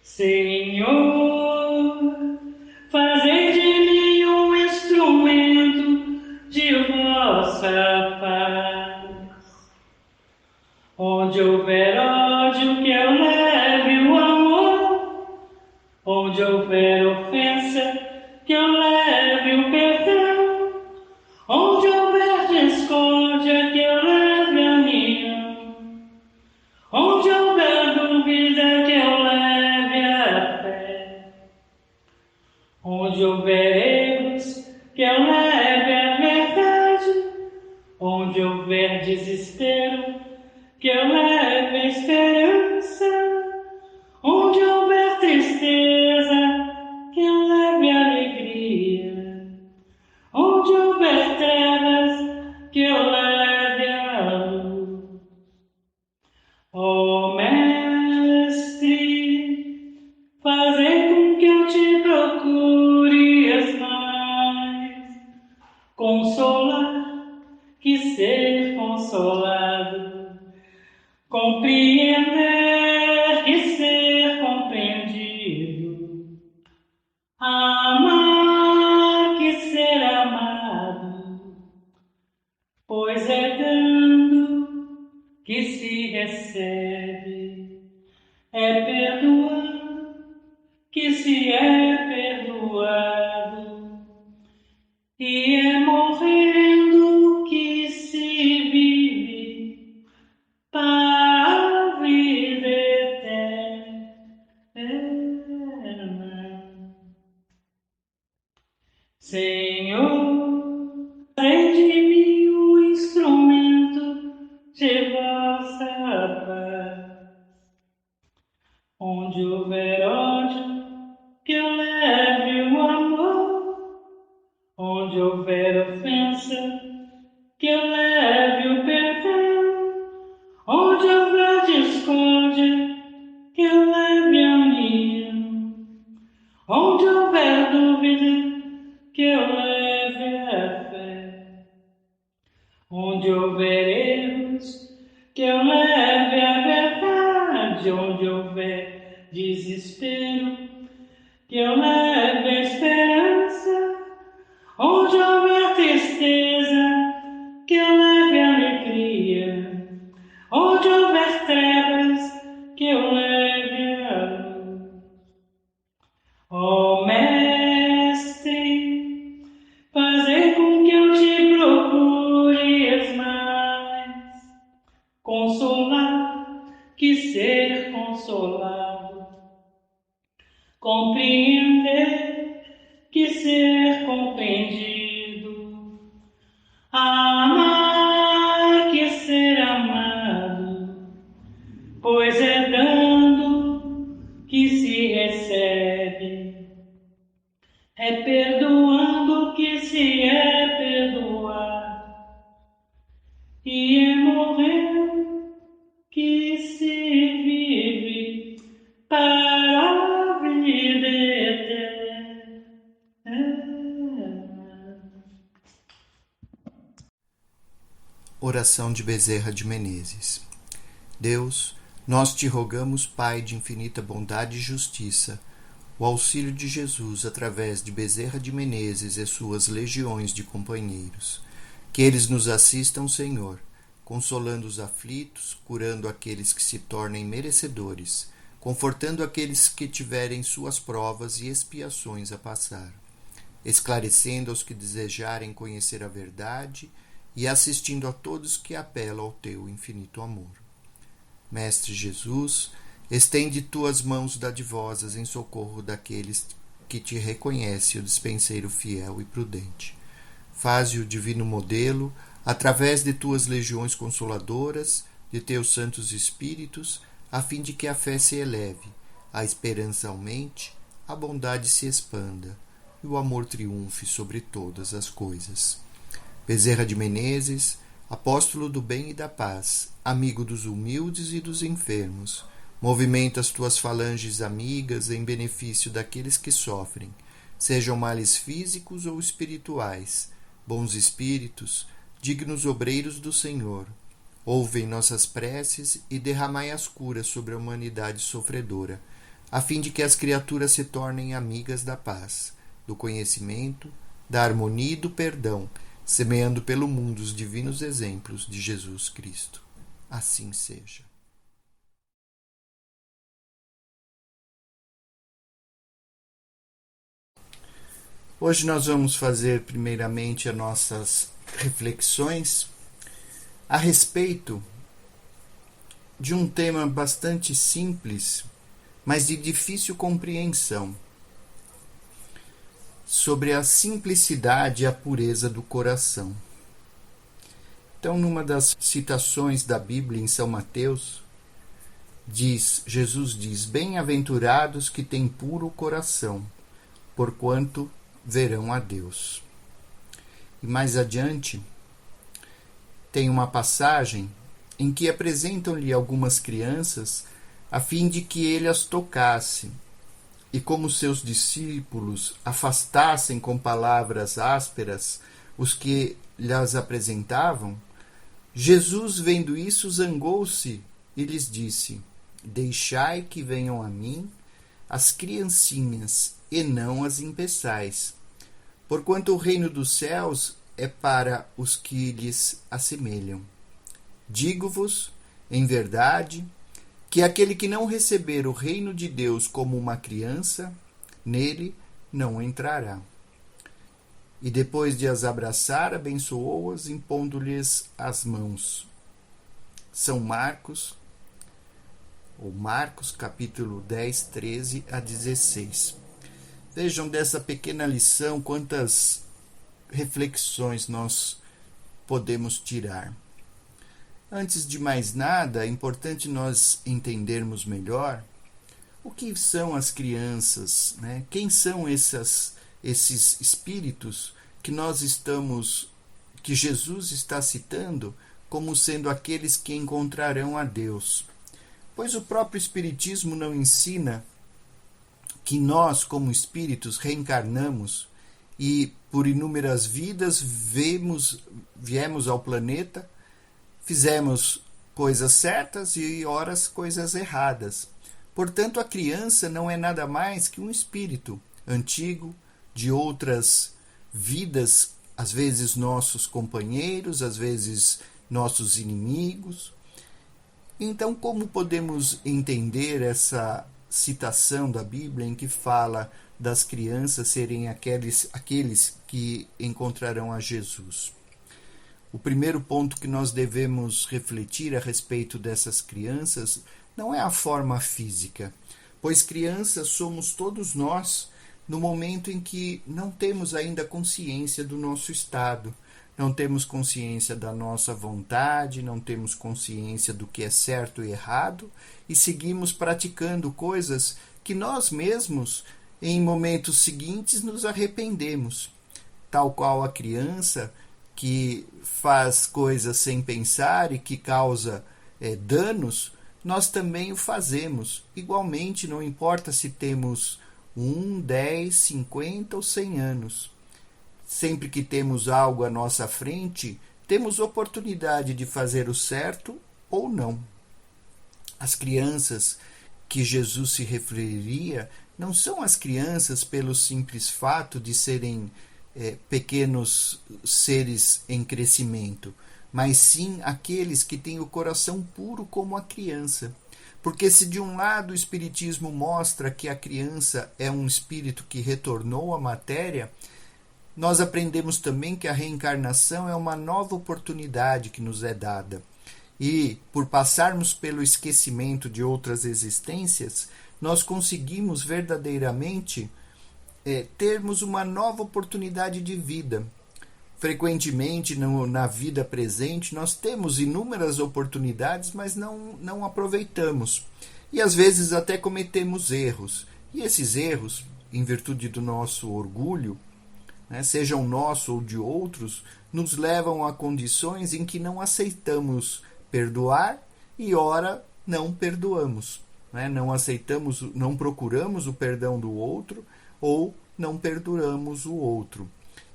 Senhor, fazei de mim um instrumento de vossa paz. Onde houver ódio, que eu leve o amor. Onde houver ofensa, que eu leve o perdão. Onde houver discórdia, que eu leve a união. Onde houver dúvida, que eu leve a fé. Onde houver erros, que eu leve a verdade. Onde houver desespero, que eu leve a esperança. Onde houver tristeza, que eu leve a alegria. Onde houver trevas, que eu leve a luz. Ó Mestre, fazei com que eu te procure mais. Consolar, que ser consolado. Compreender, que ser compreendido. Amar, que ser amado. Pois é dando que se recebe, é perdoando que se é perdoado, e é morrendo que se vive para a vida eterna. Senhor, faz de mim um instrumento de vossa paz. Onde houver ódio, que eu leve o amor. Onde houver ofensa, que eu leve o perdão. Onde houver discórdia, que eu leve a união. Onde houver dúvida, que eu leve a fé. Onde houver erros, que eu leve a verdade. Onde houver desespero, que eu leve a esperança. Onde houver tristeza, que eu leve a alegria. Onde houver trevas, que eu leve a luz. Ó Mestre, fazei com que eu te procure mais. Consolar, que ser consolado. Compreender, que ser compreendido. Amar, que ser amado. Pois é dando que se recebe, é perdoando que se é perdoado, e é morrendo que se vive para a vida eterna. Oração de Bezerra de Menezes. Deus, nós te rogamos, Pai de infinita bondade e justiça, o auxílio de Jesus através de Bezerra de Menezes e suas legiões de companheiros. Que eles nos assistam, Senhor, consolando os aflitos, curando aqueles que se tornem merecedores, confortando aqueles que tiverem suas provas e expiações a passar, esclarecendo aos que desejarem conhecer a verdade e assistindo a todos que apelam ao teu infinito amor. Mestre Jesus, estende tuas mãos dadivosas em socorro daqueles que te reconhecem o dispenseiro fiel e prudente. Faze o divino modelo, através de tuas legiões consoladoras, de teus santos espíritos, a fim de que a fé se eleve, a esperança aumente, a bondade se expanda e o amor triunfe sobre todas as coisas. Bezerra de Menezes, apóstolo do bem e da paz, amigo dos humildes e dos enfermos, movimenta as tuas falanges amigas em benefício daqueles que sofrem, sejam males físicos ou espirituais. Bons espíritos, dignos obreiros do Senhor, ouvem nossas preces e derramai as curas sobre a humanidade sofredora, a fim de que as criaturas se tornem amigas da paz, do conhecimento, da harmonia e do perdão, semeando pelo mundo os divinos exemplos de Jesus Cristo. Assim seja. Hoje nós vamos fazer primeiramente as nossas reflexões a respeito de um tema bastante simples, mas de difícil compreensão, sobre a simplicidade e a pureza do coração. Então, numa das citações da Bíblia em São Mateus, Jesus diz: "Bem-aventurados que têm puro coração, porquanto verão a Deus." E mais adiante, tem uma passagem em que apresentam-lhe algumas crianças a fim de que ele as tocasse, e como seus discípulos afastassem com palavras ásperas os que lhes apresentavam, Jesus, vendo isso, zangou-se e lhes disse: "Deixai que venham a mim as criancinhas, e não as impeçais, porquanto o reino dos céus é para os que lhes assemelham. Digo-vos, em verdade, que aquele que não receber o reino de Deus como uma criança, nele não entrará." E depois de as abraçar, abençoou-as, impondo-lhes as mãos. São Marcos, capítulo 10, 13 a 16. Vejam dessa pequena lição quantas reflexões nós podemos tirar. Antes de mais nada, é importante nós entendermos melhor o que são as crianças, né? Quem são esses espíritos que Jesus está citando como sendo aqueles que encontrarão a Deus. Pois o próprio Espiritismo não ensina que nós, como espíritos, reencarnamos e por inúmeras vidas viemos ao planeta, fizemos coisas certas e horas coisas erradas. Portanto, a criança não é nada mais que um espírito antigo, de outras vidas, às vezes nossos companheiros, às vezes nossos inimigos. Então, como podemos entender essa citação da Bíblia em que fala das crianças serem aqueles que encontrarão a Jesus? O primeiro ponto que nós devemos refletir a respeito dessas crianças não é a forma física, pois crianças somos todos nós no momento em que não temos ainda consciência do nosso estado, não temos consciência da nossa vontade, não temos consciência do que é certo e errado, e seguimos praticando coisas que nós mesmos, em momentos seguintes, nos arrependemos. Tal qual a criança que faz coisas sem pensar e que causa danos, nós também o fazemos. Igualmente, não importa se temos 1, 10, 50 ou 100 anos. Sempre que temos algo à nossa frente, temos oportunidade de fazer o certo ou não. As crianças que Jesus se referia não são as crianças pelo simples fato de serem pequenos seres em crescimento, mas sim aqueles que têm o coração puro como a criança. Porque se de um lado o Espiritismo mostra que a criança é um espírito que retornou à matéria, nós aprendemos também que a reencarnação é uma nova oportunidade que nos é dada. E, por passarmos pelo esquecimento de outras existências, nós conseguimos verdadeiramente termos uma nova oportunidade de vida. Frequentemente, na vida presente, nós temos inúmeras oportunidades, mas não aproveitamos. E às vezes até cometemos erros. E esses erros, em virtude do nosso orgulho, sejam nosso ou de outros, nos levam a condições em que não aceitamos perdoar e ora não perdoamos. Não aceitamos, não procuramos o perdão do outro ou não perdoamos o outro.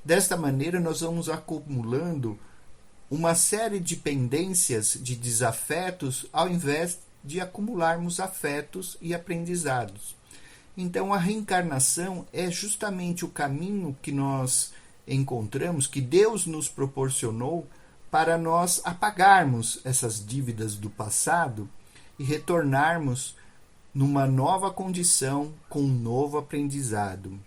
Desta maneira, nós vamos acumulando uma série de pendências, de desafetos, ao invés de acumularmos afetos e aprendizados. Então a reencarnação é justamente o caminho que nós encontramos, que Deus nos proporcionou para nós apagarmos essas dívidas do passado e retornarmos numa nova condição com um novo aprendizado.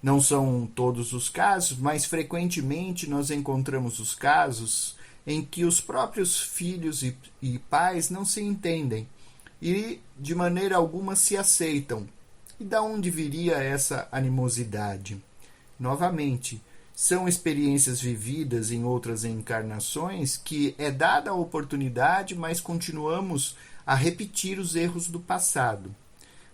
Não são todos os casos, mas frequentemente nós encontramos os casos em que os próprios filhos e pais não se entendem e de maneira alguma se aceitam. E da onde viria essa animosidade? Novamente, são experiências vividas em outras encarnações que é dada a oportunidade, mas continuamos a repetir os erros do passado.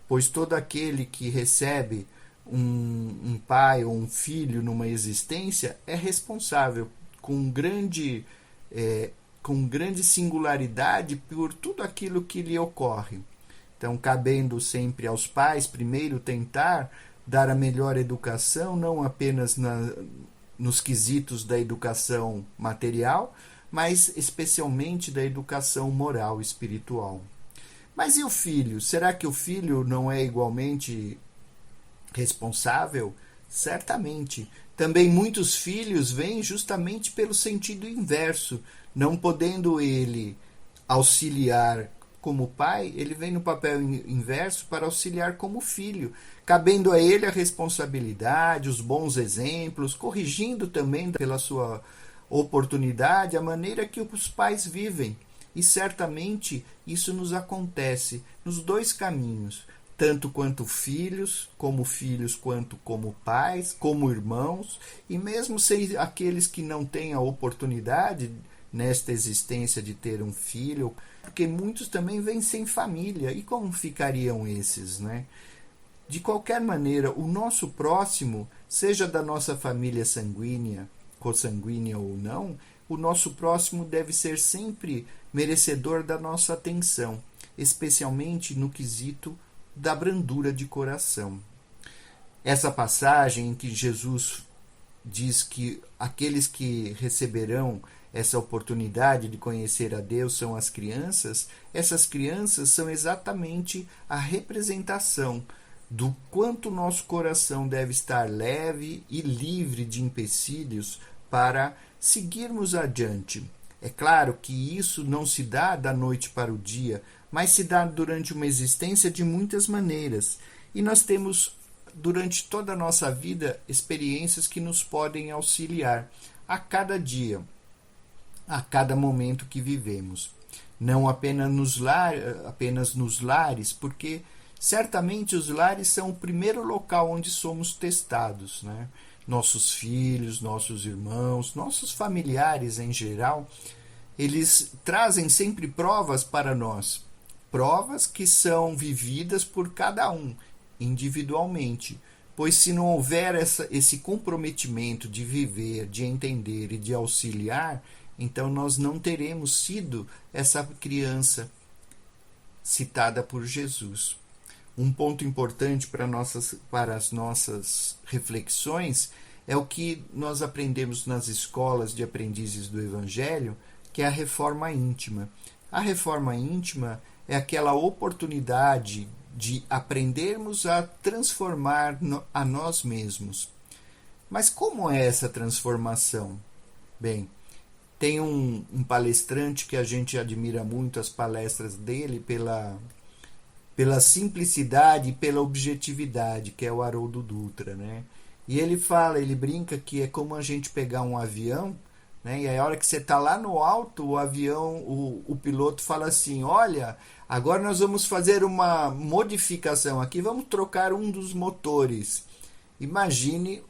Pois todo aquele que recebe um pai ou um filho numa existência é responsável com grande singularidade por tudo aquilo que lhe ocorre. Então, cabendo sempre aos pais, primeiro, tentar dar a melhor educação, não apenas nos quesitos da educação material, mas especialmente da educação moral e espiritual. Mas e o filho? Será que o filho não é igualmente responsável? Certamente. Também muitos filhos vêm justamente pelo sentido inverso, não podendo ele auxiliar como pai, ele vem no papel inverso para auxiliar como filho, cabendo a ele a responsabilidade, os bons exemplos, corrigindo também pela sua oportunidade a maneira que os pais vivem. E certamente isso nos acontece nos dois caminhos, tanto quanto filhos quanto como pais, como irmãos, e mesmo sem aqueles que não têm a oportunidade nesta existência de ter um filho, porque muitos também vêm sem família. E como ficariam esses, né? De qualquer maneira, o nosso próximo, seja da nossa família sanguínea, consanguínea ou não, o nosso próximo deve ser sempre merecedor da nossa atenção, especialmente no quesito da brandura de coração. Essa passagem em que Jesus diz que aqueles que receberão essa oportunidade de conhecer a Deus são as crianças, essas crianças são exatamente a representação do quanto nosso coração deve estar leve e livre de empecilhos para seguirmos adiante. É claro que isso não se dá da noite para o dia, mas se dá durante uma existência de muitas maneiras. E nós temos, durante toda a nossa vida, experiências que nos podem auxiliar a cada dia, a cada momento que vivemos. Não apenas nos lares, porque certamente os lares são o primeiro local onde somos testados, né? Nossos filhos, nossos irmãos, nossos familiares em geral, eles trazem sempre provas para nós, provas que são vividas por cada um, individualmente, pois se não houver esse comprometimento de viver, de entender e de auxiliar, então nós não teremos sido essa criança citada por Jesus. Um ponto importante para as nossas reflexões é o que nós aprendemos nas escolas de aprendizes do Evangelho, que é a reforma íntima. A reforma íntima é aquela oportunidade de aprendermos a transformar a nós mesmos. Mas como é essa transformação? Bem, tem um palestrante que a gente admira muito as palestras dele pela simplicidade e pela objetividade, que é o Haroldo Dutra, né? E ele brinca que é como a gente pegar um avião, né? E aí a hora que você está lá no alto, o avião, o piloto fala assim, olha, agora nós vamos fazer uma modificação aqui, vamos trocar um dos motores. Imagine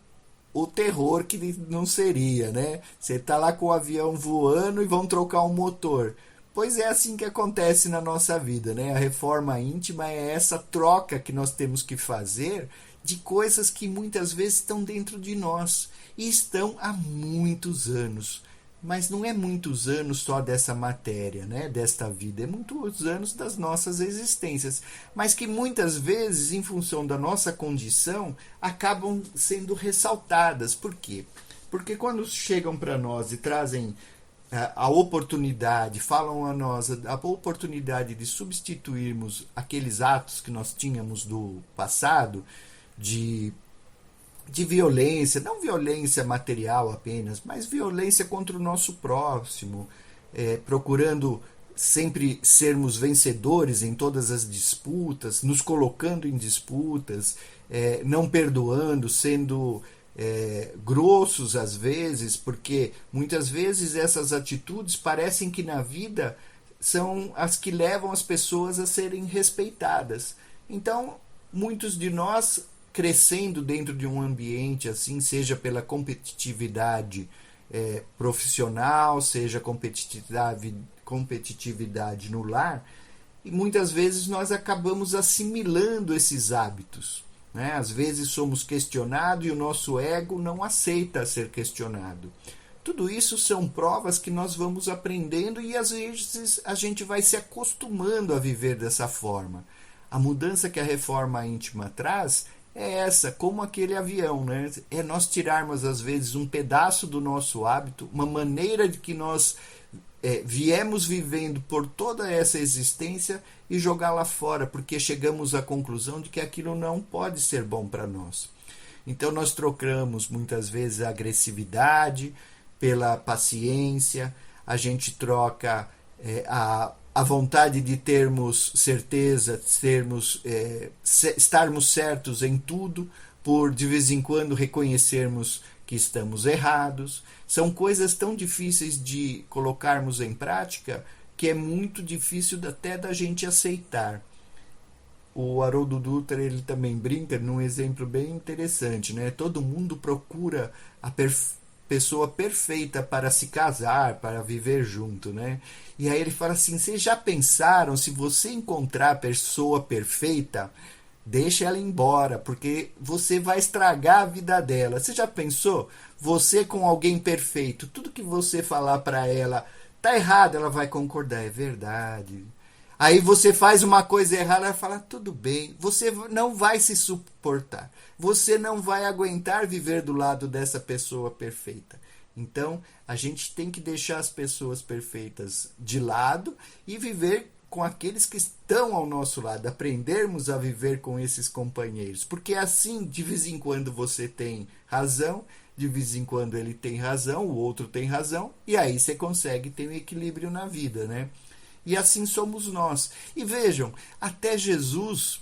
o terror que não seria, né? Você está lá com o avião voando e vão trocar um motor. Pois é assim que acontece na nossa vida, né? A reforma íntima é essa troca que nós temos que fazer de coisas que muitas vezes estão dentro de nós e estão há muitos anos. Mas não é muitos anos só dessa matéria, né? Desta vida, é muitos anos das nossas existências, mas que muitas vezes, em função da nossa condição, acabam sendo ressaltadas. Por quê? Porque quando chegam para nós e trazem a oportunidade, falam a nós a oportunidade de substituirmos aqueles atos que nós tínhamos do passado, de violência, não violência material apenas, mas violência contra o nosso próximo, procurando sempre sermos vencedores em todas as disputas, nos colocando em disputas, não perdoando, sendo grossos às vezes, porque muitas vezes essas atitudes parecem que na vida são as que levam as pessoas a serem respeitadas. Então, muitos de nós crescendo dentro de um ambiente assim, seja pela competitividade profissional, seja competitividade no lar, e muitas vezes nós acabamos assimilando esses hábitos. Né? Às vezes somos questionados e o nosso ego não aceita ser questionado. Tudo isso são provas que nós vamos aprendendo e às vezes a gente vai se acostumando a viver dessa forma. A mudança que a reforma íntima traz é essa, como aquele avião, né? É nós tirarmos às vezes um pedaço do nosso hábito, uma maneira de que nós viemos vivendo por toda essa existência e jogá-la fora, porque chegamos à conclusão de que aquilo não pode ser bom para nós. Então nós trocamos muitas vezes a agressividade pela paciência, a gente troca a vontade de termos certeza, estarmos certos em tudo, por de vez em quando reconhecermos que estamos errados. São coisas tão difíceis de colocarmos em prática que é muito difícil até da gente aceitar. O Haroldo Dutra ele também brinca num exemplo bem interessante, né? Todo mundo procura a pessoa perfeita para se casar, para viver junto, né? E aí ele fala assim, vocês já pensaram, se você encontrar a pessoa perfeita, deixa ela embora, porque você vai estragar a vida dela. Você já pensou? Você com alguém perfeito, tudo que você falar para ela tá errado, ela vai concordar, é verdade. Aí você faz uma coisa errada, ela fala, tudo bem. Você não vai se suportar. Você não vai aguentar viver do lado dessa pessoa perfeita. Então, a gente tem que deixar as pessoas perfeitas de lado e viver com aqueles que estão ao nosso lado. Aprendermos a viver com esses companheiros. Porque assim, de vez em quando você tem razão, de vez em quando ele tem razão, o outro tem razão, e aí você consegue ter um equilíbrio na vida, né? E assim somos nós. E vejam, até Jesus,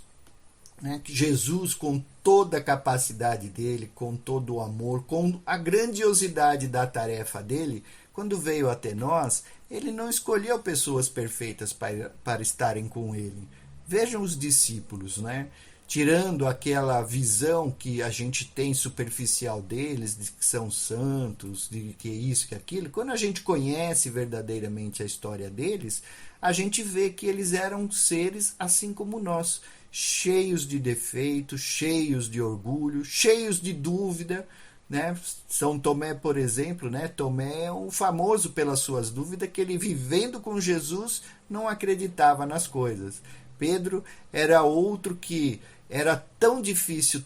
né, Jesus com toda a capacidade dele, com todo o amor, com a grandiosidade da tarefa dele, quando veio até nós, ele não escolheu pessoas perfeitas para estarem com ele. Vejam os discípulos, né? Tirando aquela visão que a gente tem superficial deles, de que são santos, de que isso, que aquilo, quando a gente conhece verdadeiramente a história deles, a gente vê que eles eram seres assim como nós, cheios de defeitos, cheios de orgulho, cheios de dúvida, né? São Tomé, por exemplo, né? Tomé é um famoso pelas suas dúvidas, que ele vivendo com Jesus não acreditava nas coisas. Pedro era outro que era tão difícil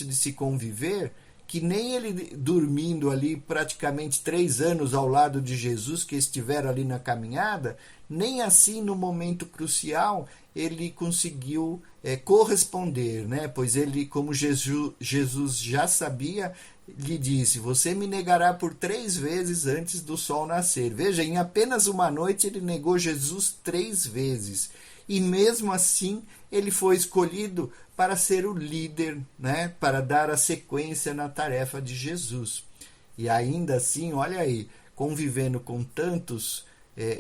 de se conviver, que nem ele dormindo ali praticamente 3 anos ao lado de Jesus, que estiveram ali na caminhada, nem assim no momento crucial ele conseguiu corresponder, né? Pois ele, como Jesus já sabia, lhe disse, você me negará por 3 vezes antes do sol nascer. Veja, em apenas uma noite ele negou Jesus 3 vezes. E mesmo assim ele foi escolhido para ser o líder, né? Para dar a sequência na tarefa de Jesus. E ainda assim, olha aí, convivendo com tantos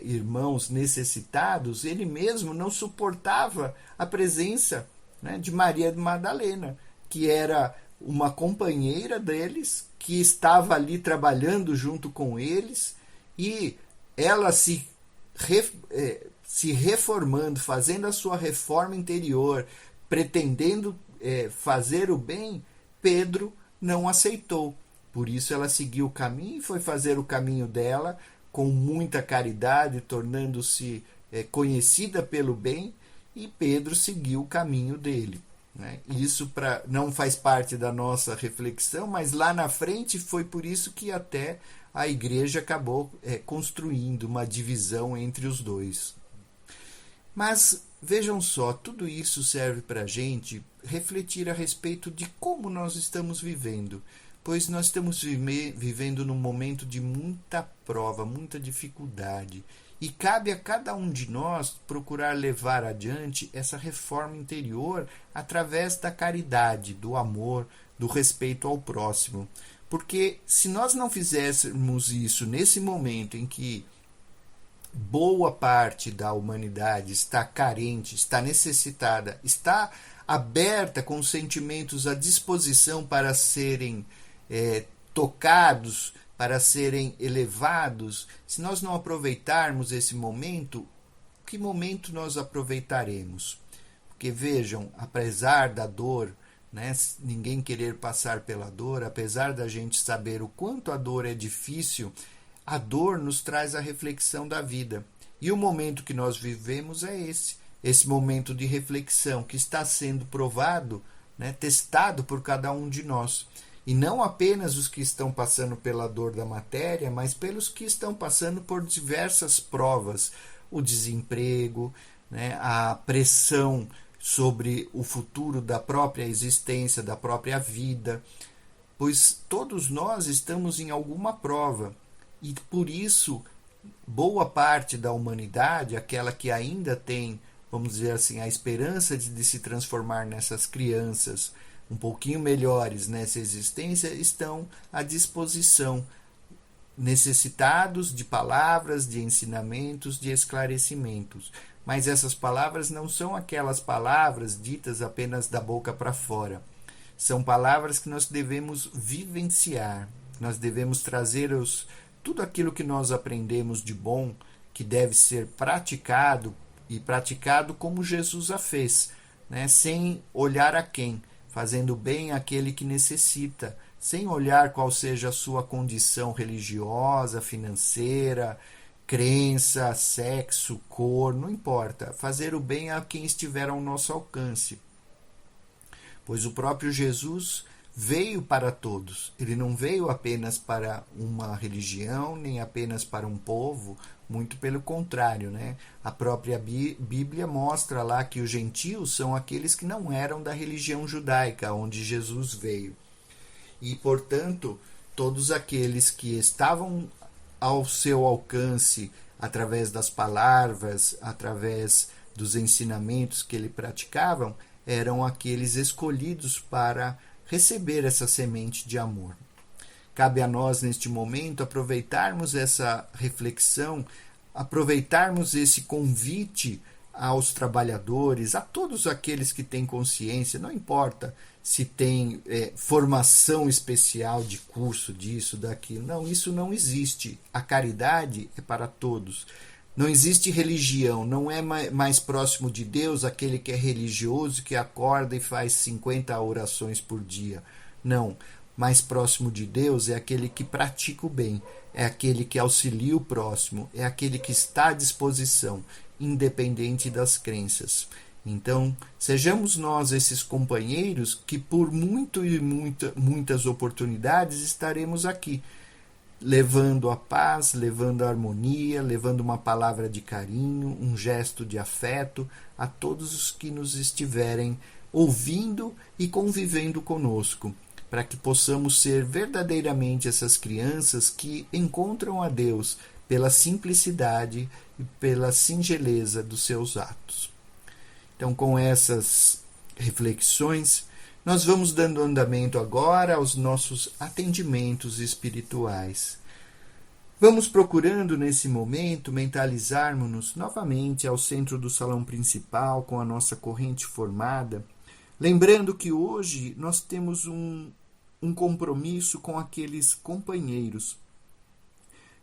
irmãos necessitados, ele mesmo não suportava a presença, né, de Maria de Madalena, que era uma companheira deles, que estava ali trabalhando junto com eles, e ela se reformando, fazendo a sua reforma interior, pretendendo fazer o bem, Pedro não aceitou. Por isso ela seguiu o caminho e foi fazer o caminho dela com muita caridade, tornando-se conhecida pelo bem, e Pedro seguiu o caminho dele. né? Isso não faz parte da nossa reflexão, mas lá na frente foi por isso que até a igreja acabou construindo uma divisão entre os dois. Mas vejam só, tudo isso serve para a gente refletir a respeito de como nós estamos vivendo, pois nós estamos vivendo num momento de muita prova, muita dificuldade, e cabe a cada um de nós procurar levar adiante essa reforma interior através da caridade, do amor, do respeito ao próximo. Porque se nós não fizéssemos isso nesse momento em que boa parte da humanidade está carente, está necessitada, está aberta com sentimentos à disposição para serem tocados, para serem elevados, se nós não aproveitarmos esse momento, que momento nós aproveitaremos? Porque vejam, apesar da dor, né, ninguém querer passar pela dor, apesar da gente saber o quanto a dor é difícil, a dor nos traz a reflexão da vida. E o momento que nós vivemos é esse momento de reflexão que está sendo provado, né, testado por cada um de nós. E não apenas os que estão passando pela dor da matéria, mas pelos que estão passando por diversas provas. O desemprego, né, a pressão sobre o futuro da própria existência, da própria vida. Pois todos nós estamos em alguma prova. E por isso, boa parte da humanidade, aquela que ainda tem, vamos dizer assim, a esperança de se transformar nessas crianças um pouquinho melhores nessa existência, estão à disposição, necessitados de palavras, de ensinamentos, de esclarecimentos. Mas essas palavras não são aquelas palavras ditas apenas da boca para fora. São palavras que nós devemos vivenciar, nós devemos trazer tudo aquilo que nós aprendemos de bom, que deve ser praticado, e praticado como Jesus a fez, né? Sem olhar a quem, fazendo bem àquele que necessita, sem olhar qual seja a sua condição religiosa, financeira, crença, sexo, cor, não importa. Fazer o bem a quem estiver ao nosso alcance. Pois o próprio Jesus veio para todos. Ele não veio apenas para uma religião, nem apenas para um povo, muito pelo contrário, né? A própria Bíblia mostra lá que os gentios são aqueles que não eram da religião judaica, onde Jesus veio. E, portanto, todos aqueles que estavam ao seu alcance, através das palavras, através dos ensinamentos que ele praticavam, eram aqueles escolhidos para receber essa semente de amor. Cabe a nós, neste momento, aproveitarmos essa reflexão, aproveitarmos esse convite aos trabalhadores, a todos aqueles que têm consciência, não importa se tem formação especial de curso, disso, daquilo. Não, isso não existe. A caridade é para todos. Não existe religião, não é mais próximo de Deus aquele que é religioso, que acorda e faz 50 orações por dia. Não, mais próximo de Deus é aquele que pratica o bem, é aquele que auxilia o próximo, é aquele que está à disposição, independente das crenças. Então, sejamos nós esses companheiros que por muitas oportunidades estaremos aqui, levando a paz, levando a harmonia, levando uma palavra de carinho, um gesto de afeto a todos os que nos estiverem ouvindo e convivendo conosco, para que possamos ser verdadeiramente essas crianças que encontram a Deus pela simplicidade e pela singeleza dos seus atos. Então, com essas reflexões, nós vamos dando andamento agora aos nossos atendimentos espirituais. Vamos procurando, nesse momento, mentalizarmos-nos novamente ao centro do salão principal, com a nossa corrente formada, lembrando que hoje nós temos um compromisso com aqueles companheiros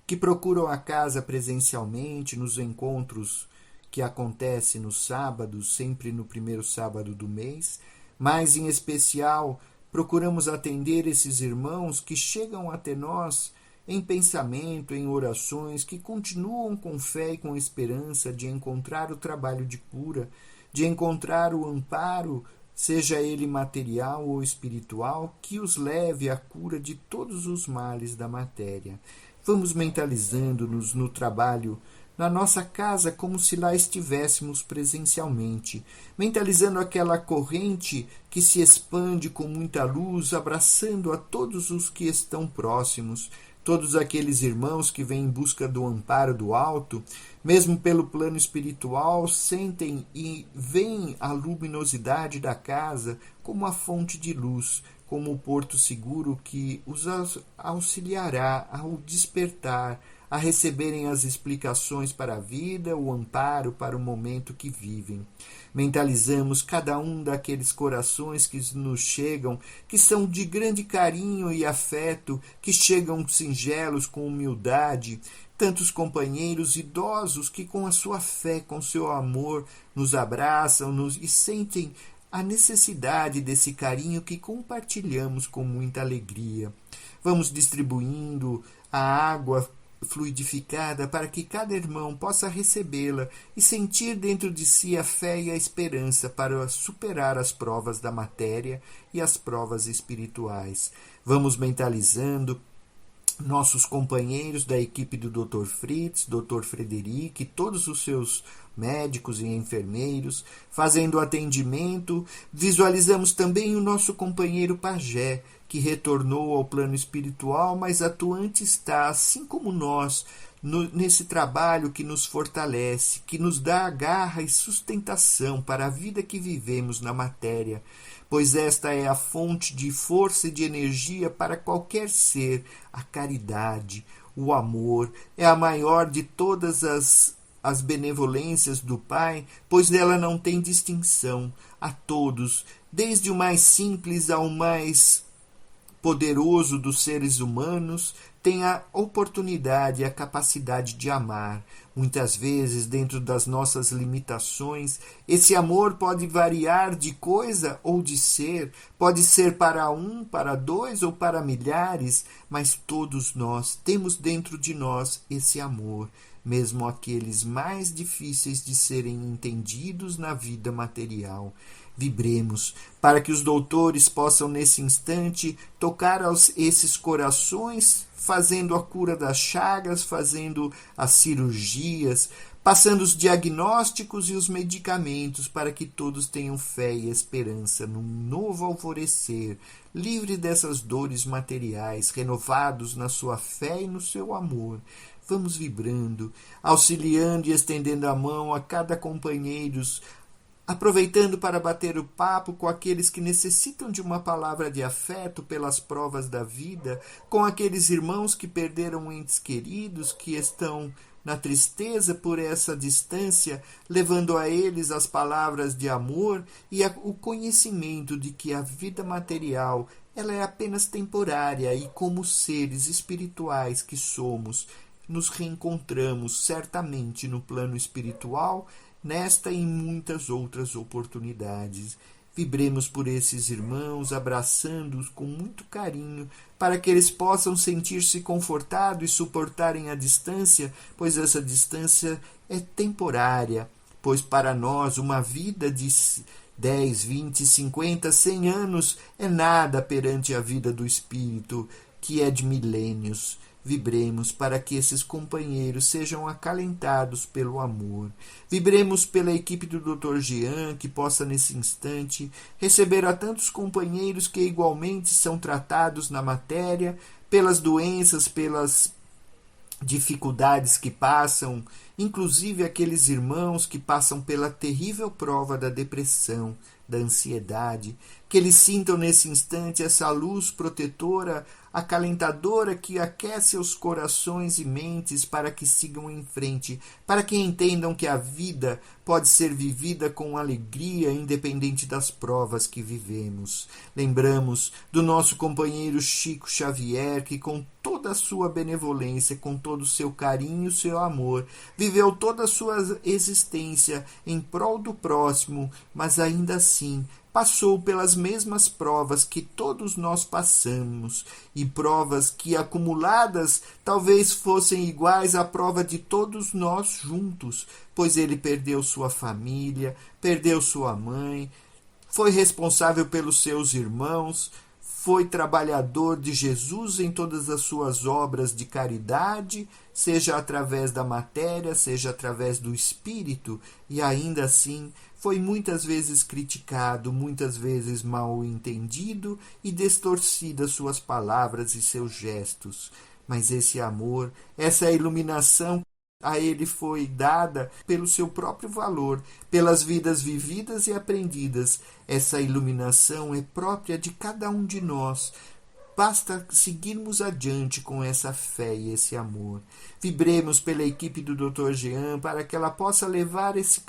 que procuram a casa presencialmente nos encontros que acontecem nos sábados, sempre no primeiro sábado do mês, mas em especial procuramos atender esses irmãos que chegam até nós em pensamento, em orações, que continuam com fé e com esperança de encontrar o trabalho de cura, de encontrar o amparo seja ele material ou espiritual, que os leve à cura de todos os males da matéria. Vamos mentalizando-nos no trabalho, na nossa casa, como se lá estivéssemos presencialmente, mentalizando aquela corrente que se expande com muita luz, abraçando a todos os que estão próximos, todos aqueles irmãos que vêm em busca do amparo do alto, mesmo pelo plano espiritual, sentem e veem a luminosidade da casa como a fonte de luz, como o porto seguro que os auxiliará ao despertar, a receberem as explicações para a vida, o amparo para o momento que vivem. Mentalizamos cada um daqueles corações que nos chegam, que são de grande carinho e afeto, que chegam singelos com humildade, tantos companheiros idosos que com a sua fé, com seu amor, nos abraçam e sentem a necessidade desse carinho que compartilhamos com muita alegria. Vamos distribuindo a água fluidificada para que cada irmão possa recebê-la e sentir dentro de si a fé e a esperança para superar as provas da matéria e as provas espirituais. Vamos mentalizando nossos companheiros da equipe do Dr. Fritz, Dr. Frederic, todos os seus médicos e enfermeiros, fazendo atendimento. Visualizamos também o nosso companheiro pajé, que retornou ao plano espiritual, mas atuante está, assim como nós, nesse trabalho que nos fortalece, que nos dá garra e sustentação para a vida que vivemos na matéria, pois esta é a fonte de força e de energia para qualquer ser. A caridade, o amor, é a maior de todas as benevolências do Pai, pois dela não tem distinção. A todos, desde o mais simples ao mais poderoso dos seres humanos, tem a oportunidade e a capacidade de amar. Muitas vezes, dentro das nossas limitações, esse amor pode variar de coisa ou de ser, pode ser para um, para dois ou para milhares, mas todos nós temos dentro de nós esse amor, mesmo aqueles mais difíceis de serem entendidos na vida material. Vibremos para que os doutores possam nesse instante tocar esses corações, fazendo a cura das chagas, fazendo as cirurgias, passando os diagnósticos e os medicamentos para que todos tenham fé e esperança num novo alvorecer, livre dessas dores materiais, renovados na sua fé e no seu amor. Vamos vibrando, auxiliando e estendendo a mão a cada companheiro, aproveitando para bater o papo com aqueles que necessitam de uma palavra de afeto pelas provas da vida, com aqueles irmãos que perderam entes queridos, que estão na tristeza por essa distância, levando a eles as palavras de amor e o conhecimento de que a vida material ela é apenas temporária e, como seres espirituais que somos, nos reencontramos certamente no plano espiritual, nesta e em muitas outras oportunidades. Vibremos por esses irmãos, abraçando-os com muito carinho, para que eles possam sentir-se confortados e suportarem a distância, pois essa distância é temporária, pois para nós uma vida de 10, 20, 50, 100 anos é nada perante a vida do espírito, que é de milênios. Vibremos para que esses companheiros sejam acalentados pelo amor. Vibremos pela equipe do Dr. Jean, que possa nesse instante receber a tantos companheiros que igualmente são tratados na matéria, pelas doenças, pelas dificuldades que passam, inclusive aqueles irmãos que passam pela terrível prova da depressão, da ansiedade, que eles sintam nesse instante essa luz protetora, acalentadora que aquece os corações e mentes para que sigam em frente, para que entendam que a vida pode ser vivida com alegria, independente das provas que vivemos. Lembramos do nosso companheiro Chico Xavier, que com toda a sua benevolência, com todo o seu carinho e seu amor, viveu toda a sua existência em prol do próximo, mas ainda assim passou pelas mesmas provas que todos nós passamos, e provas que acumuladas talvez fossem iguais à prova de todos nós juntos, pois ele perdeu sua família, perdeu sua mãe, foi responsável pelos seus irmãos, foi trabalhador de Jesus em todas as suas obras de caridade, seja através da matéria, seja através do espírito, e ainda assim foi muitas vezes criticado, muitas vezes mal entendido e distorcidas suas palavras e seus gestos. Mas esse amor, essa iluminação a ele foi dada pelo seu próprio valor, pelas vidas vividas e aprendidas. Essa iluminação é própria de cada um de nós. Basta seguirmos adiante com essa fé e esse amor. Vibremos pela equipe do Dr. Jean para que ela possa levar esse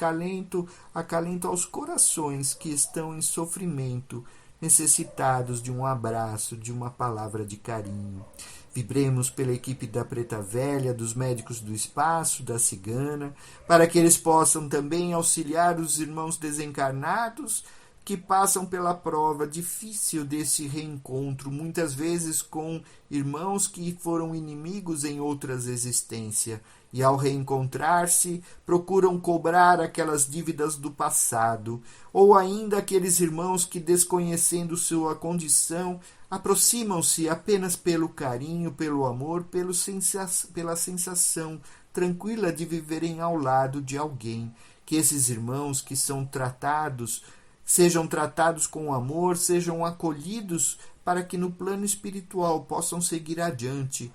acalento aos corações que estão em sofrimento, necessitados de um abraço, de uma palavra de carinho. Vibremos pela equipe da Preta Velha, dos Médicos do Espaço, da Cigana, para que eles possam também auxiliar os irmãos desencarnados que passam pela prova difícil desse reencontro, muitas vezes com irmãos que foram inimigos em outras existências, e ao reencontrar-se procuram cobrar aquelas dívidas do passado, ou ainda aqueles irmãos que, desconhecendo sua condição, aproximam-se apenas pelo carinho, pelo amor, pela sensação tranquila de viverem ao lado de alguém. Que esses irmãos que são tratados sejam tratados com amor, sejam acolhidos para que no plano espiritual possam seguir adiante,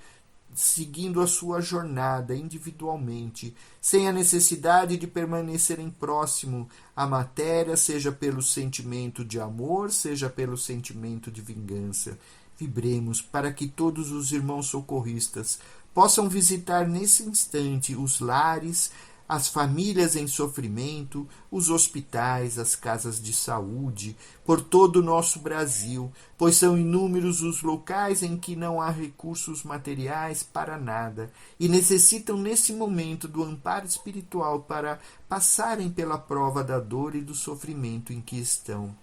seguindo a sua jornada individualmente, sem a necessidade de permanecerem próximo à matéria, seja pelo sentimento de amor, seja pelo sentimento de vingança. Vibremos para que todos os irmãos socorristas possam visitar nesse instante os lares, as famílias em sofrimento, os hospitais, as casas de saúde, por todo o nosso Brasil, pois são inúmeros os locais em que não há recursos materiais para nada e necessitam nesse momento do amparo espiritual para passarem pela prova da dor e do sofrimento em que estão.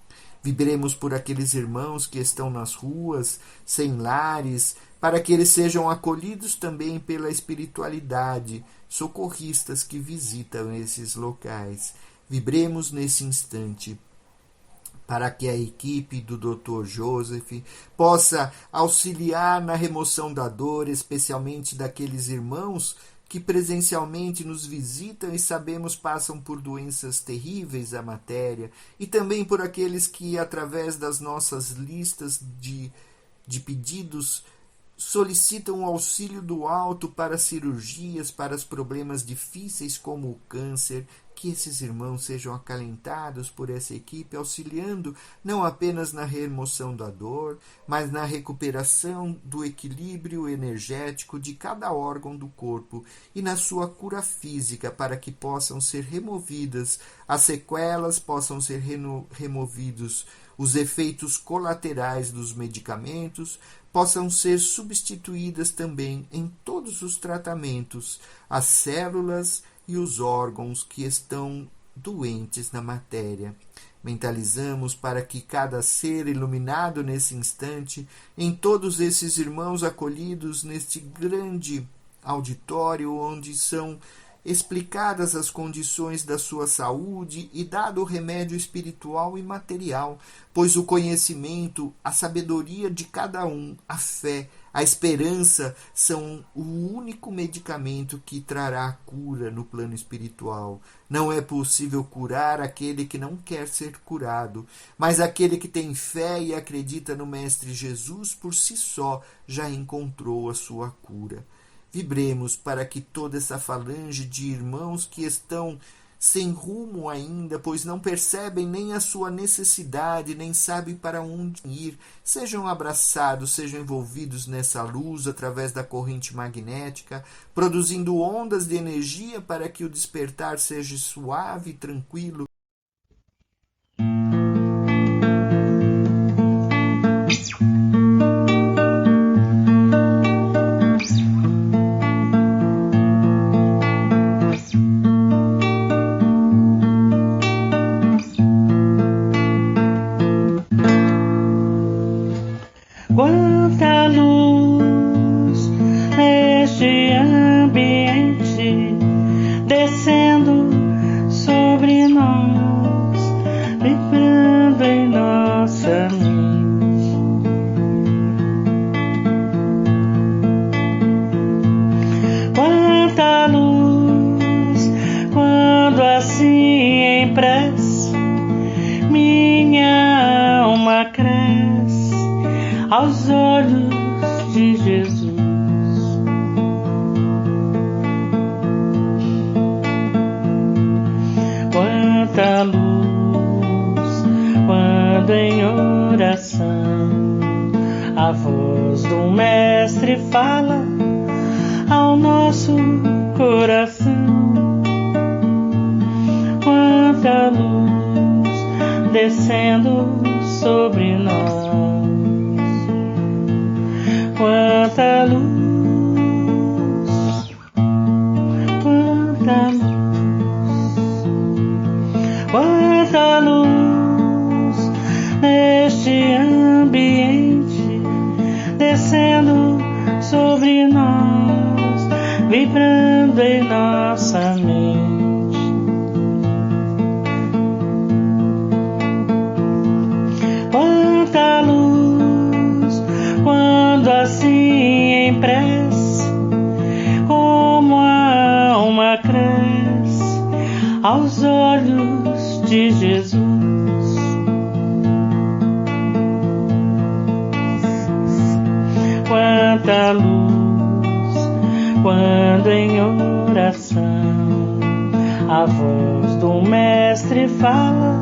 Vibremos por aqueles irmãos que estão nas ruas, sem lares, para que eles sejam acolhidos também pela espiritualidade, socorristas que visitam esses locais. Vibremos nesse instante para que a equipe do Dr. Joseph possa auxiliar na remoção da dor, especialmente daqueles irmãos que presencialmente nos visitam e sabemos passam por doenças terríveis da matéria, e também por aqueles que, através das nossas listas de pedidos, solicitam o auxílio do alto para cirurgias, para os problemas difíceis como o câncer. Que esses irmãos sejam acalentados por essa equipe, auxiliando não apenas na remoção da dor, mas na recuperação do equilíbrio energético de cada órgão do corpo e na sua cura física, para que possam ser removidas as sequelas, possam ser removidos os efeitos colaterais dos medicamentos, possam ser substituídas também em todos os tratamentos as células e os órgãos que estão doentes na matéria. Mentalizamos para que cada ser iluminado nesse instante, em todos esses irmãos acolhidos neste grande auditório onde são explicadas as condições da sua saúde e dado o remédio espiritual e material, pois o conhecimento, a sabedoria de cada um, a fé, a esperança são o único medicamento que trará a cura no plano espiritual. Não é possível curar aquele que não quer ser curado, mas aquele que tem fé e acredita no Mestre Jesus por si só já encontrou a sua cura. Vibremos para que toda essa falange de irmãos que estão sem rumo ainda, pois não percebem nem a sua necessidade, nem sabem para onde ir, sejam abraçados, sejam envolvidos nessa luz através da corrente magnética, produzindo ondas de energia para que o despertar seja suave e tranquilo. Quanta luz neste ambiente descendo sobre nós. aos olhos de Jesus. Quanta luz quando em oração a voz do Mestre fala ao nosso coração. Quanta luz descendo sobre nós. Quanta luz, quanta luz, quanta luz neste ambiente descendo sobre nós, vibrando em nossa mente. Quanta luz quando assim em prece, como a alma cresce aos olhos de Jesus. Quanta luz quando em oração a voz do Mestre fala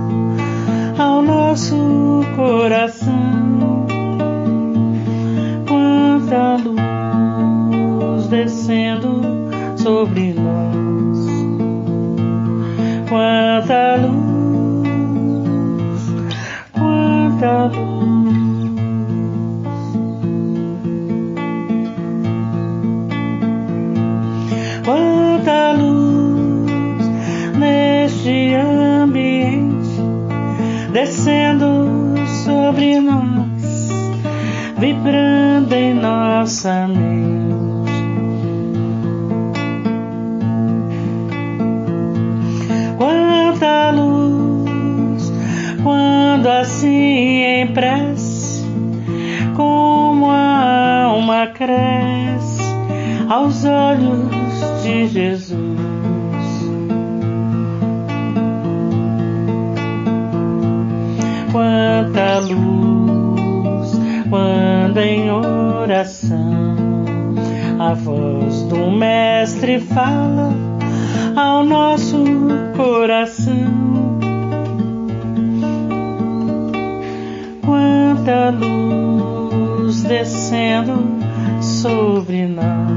ao nosso coração. Quanta luz descendo sobre nós. Quanta luz, quanta luz. Quanta luz neste ambiente descendo sobre nós, vibrando em nossa mente. Quanta luz quando assim em prece, como a alma cresce aos olhos de Jesus. Quanta luz quando em oração a voz do Mestre fala ao nosso coração. Quanta luz descendo sobre nós.